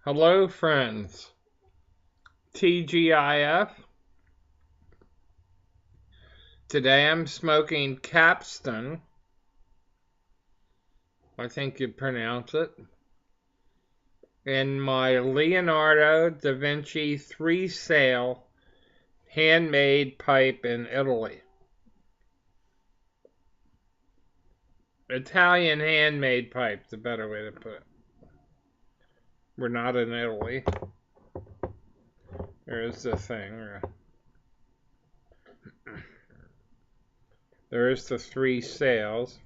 Hello friends, TGIF. Today I'm smoking Capstan, I think you pronounce it, in my Leonardo da Vinci 3-sale handmade pipe in Italy. Italian handmade pipe, the better way to put it. We're not in Italy. There's the thing. There's the 3 sales.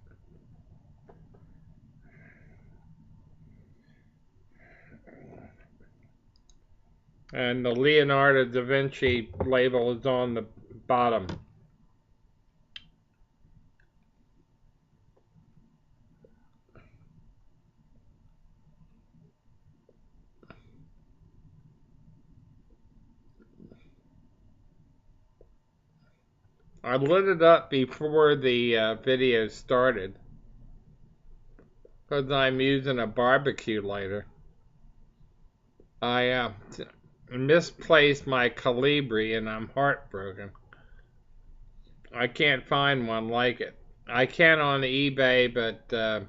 And the Leonardo da Vinci label is on the bottom. I lit it up before the video started because I'm using a barbecue lighter. I misplaced my Calibri and I'm heartbroken. I can't find one like it. I can on eBay, but a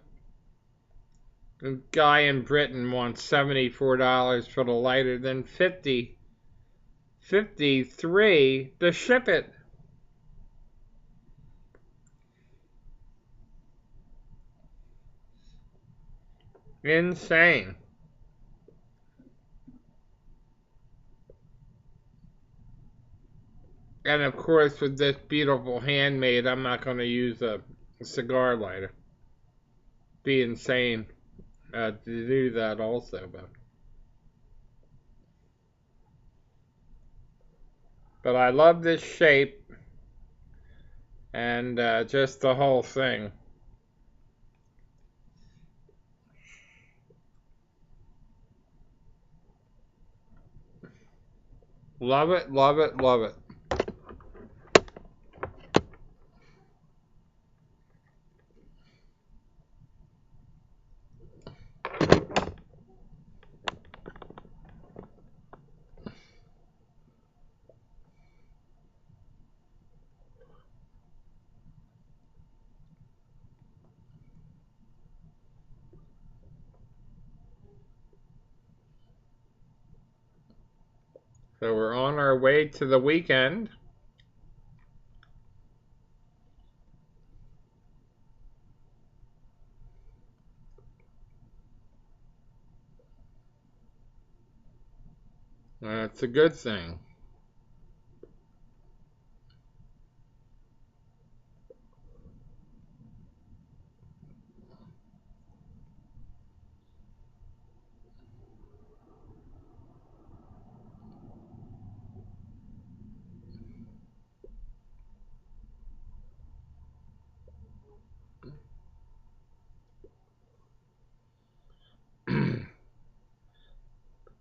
guy in Britain wants $74 for the lighter, then $53 to ship it. Insane. And of course, with this beautiful handmade, I'm not going to use a cigar lighter. Be insane to do that also, but I love this shape and just the whole thing. Love it, love it, love it. So we're on our way to the weekend. It's a good thing.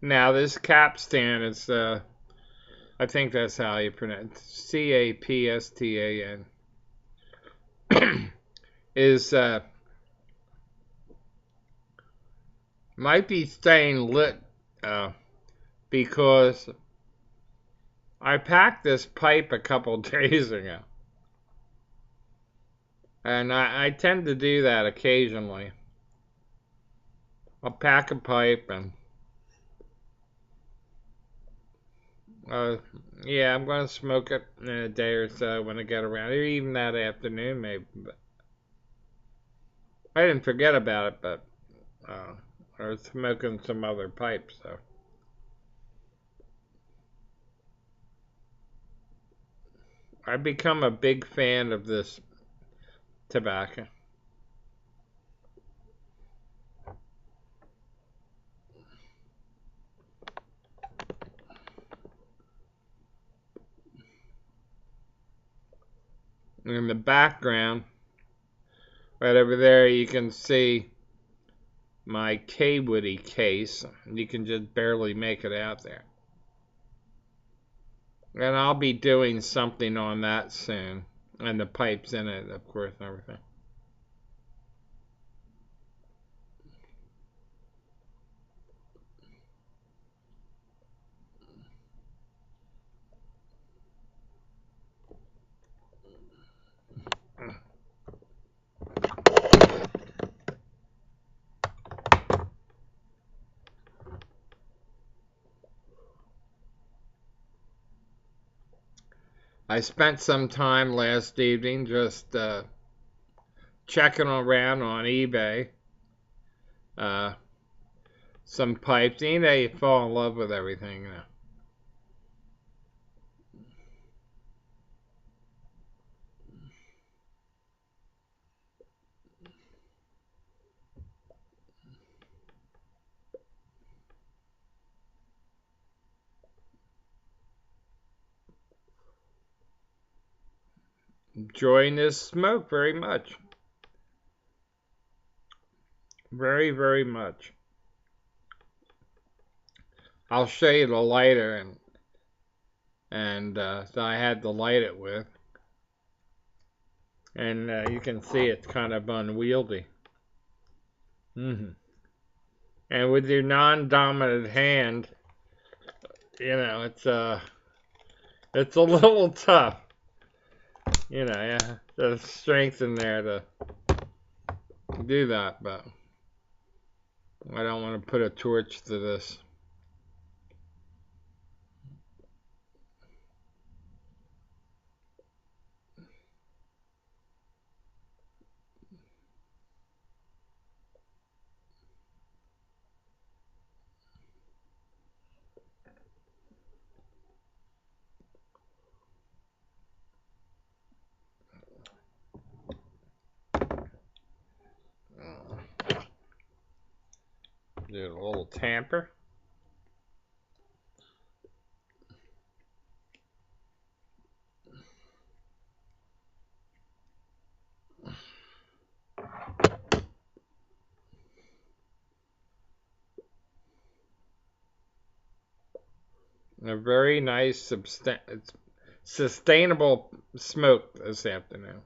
Now this capstan is, I think that's how you pronounce it, Capstan, is, might be staying lit, because I packed this pipe a couple days ago. And I tend to do that occasionally. I'll pack a pipe and yeah, I'm going to smoke it in a day or so when I get around, or even that afternoon maybe. But I didn't forget about it, but I was smoking some other pipes, so. I've become a big fan of this tobacco. In the background, right over there, you can see my K-Woody case. You can just barely make it out there. And I'll be doing something on that soon. And the pipes in it, of course, and everything. I spent some time last evening just checking around on eBay. Uh, some pipes. You know, you fall in love with everything. You know. Enjoying this smoke very much. Very, very much. I'll show you the lighter and that I had to light it with. And you can see it's kind of unwieldy. And with your non-dominant hand, you know, it's a little tough. You know, yeah, there's strength in there to do that, but I don't want to put a torch to this. Do a little tamper. A very nice, sustainable smoke this afternoon.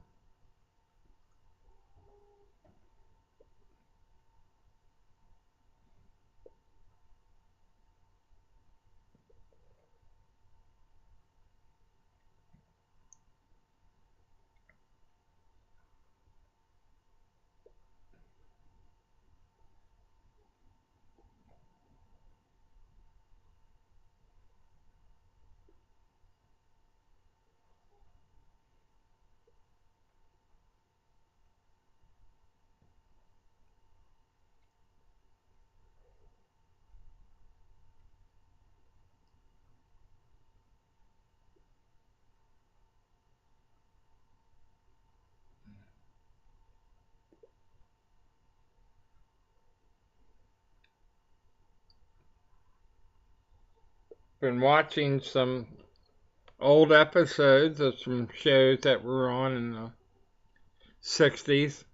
Been watching some old episodes of some shows that were on in the 60s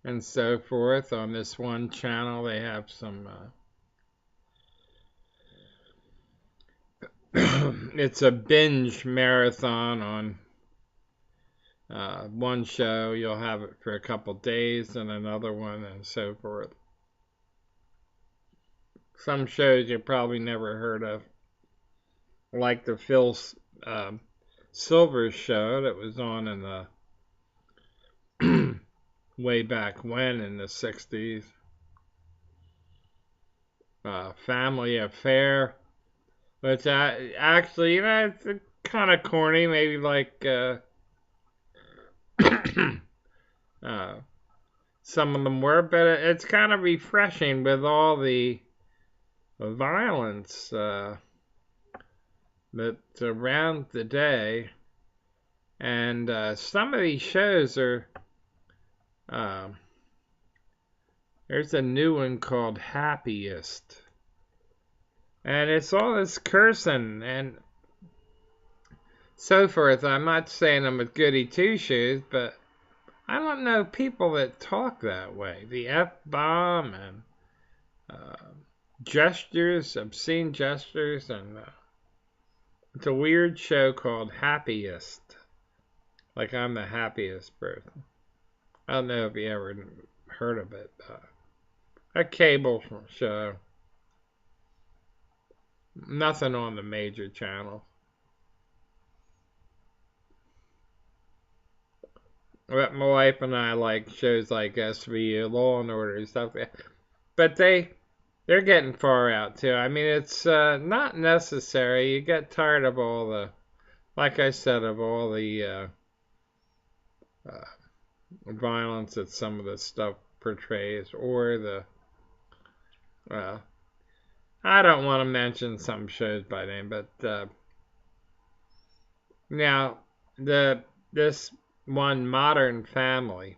and so forth. On this one channel, they have some. It's a binge marathon on one show. You'll have it for a couple days, and another one, and so forth. Some shows you probably never heard of, like the Phil Silvers show that was on in the way back when in the 60s. Family Affair, which actually, you know, it's kind of corny, maybe like some of them were, but it's kind of refreshing with all the violence that's around today. And some of these shows are, there's a new one called Happiest. And it's all this cursing and so forth. I'm not saying I'm a goody two-shoes, but I don't know people that talk that way. The F-bomb and gestures, obscene gestures, and it's a weird show called Happiest. Like I'm the happiest person. I don't know if you ever heard of it. A cable show. Nothing on the major channel. But my wife and I like shows like SVU, Law and Order, and stuff. But they're getting far out too. I mean, it's not necessary. You get tired of all the like I said, of all the uh, violence that some of this stuff portrays, or the uh, I don't want to mention some shows by name, but now the this one, Modern Family,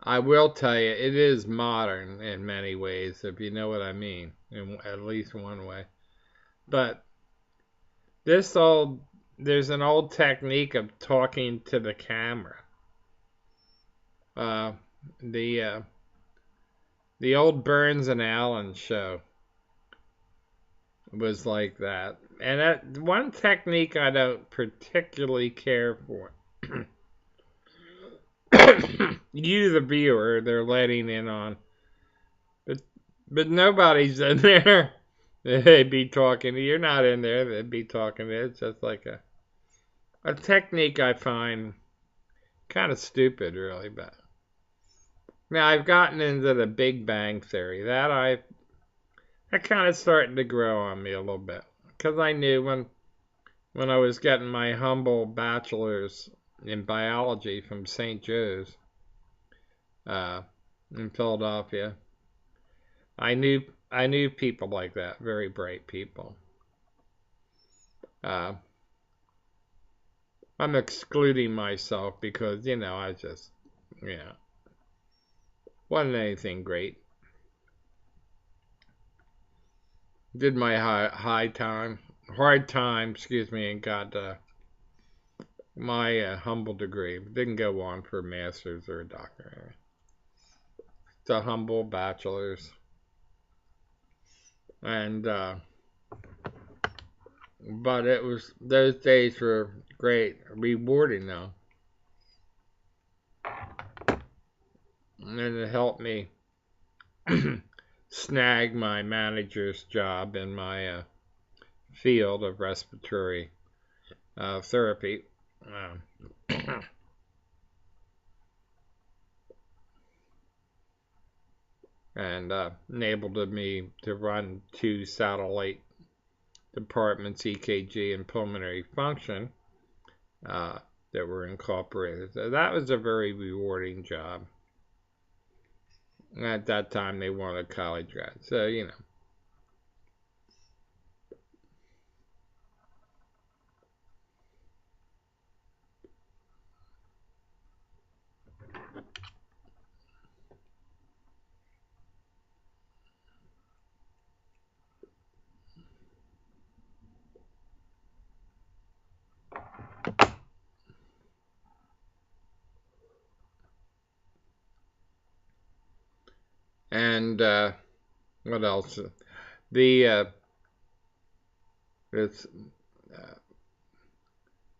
I will tell you, it is modern in many ways, if you know what I mean, in at least one way. But this old, there's an old technique of talking to the camera. Uh, the uh, the old Burns and Allen show was like that, and that one technique I don't particularly care for. You, the viewer, they're letting in on, but nobody's in there. They'd be talking. You're not in there. They'd be talking. It's just like a technique I find kind of stupid, really. But now I've gotten into the Big Bang Theory. That kind of starting to grow on me a little bit, because I knew when I was getting my humble bachelor's in biology from St. Joe's uh, in Philadelphia, I knew people like that, very bright people. Uh, I'm excluding myself because I just wasn't anything great. Did my hard time, excuse me, and got my humble degree. Didn't go on for a master's or a doctorate. It's a humble bachelor's. And but those days were great, rewarding though, and it helped me snag my manager's job in my field of respiratory therapy. And enabled me to run 2 satellite departments, EKG and pulmonary function, that were incorporated. So that was a very rewarding job. And at that time, they wanted college grads. So, And what else? The it's, uh,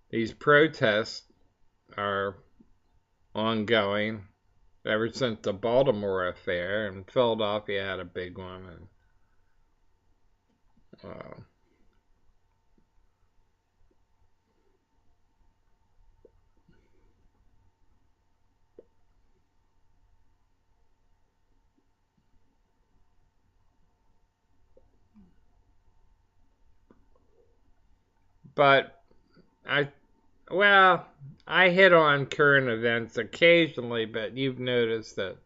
these protests are ongoing ever since the Baltimore affair, and Philadelphia had a big one. And but I well, I hit on current events occasionally, but you've noticed that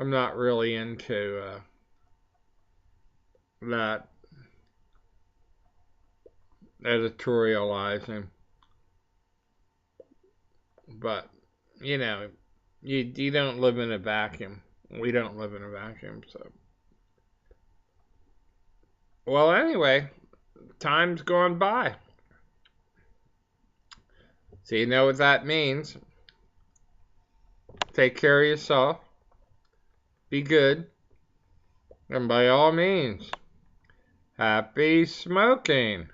I'm not really into that editorializing. But you don't live in a vacuum. We don't live in a vacuum. So, well, anyway, time's gone by. So you know what that means. Take care of yourself. Be good. And by all means, happy smoking.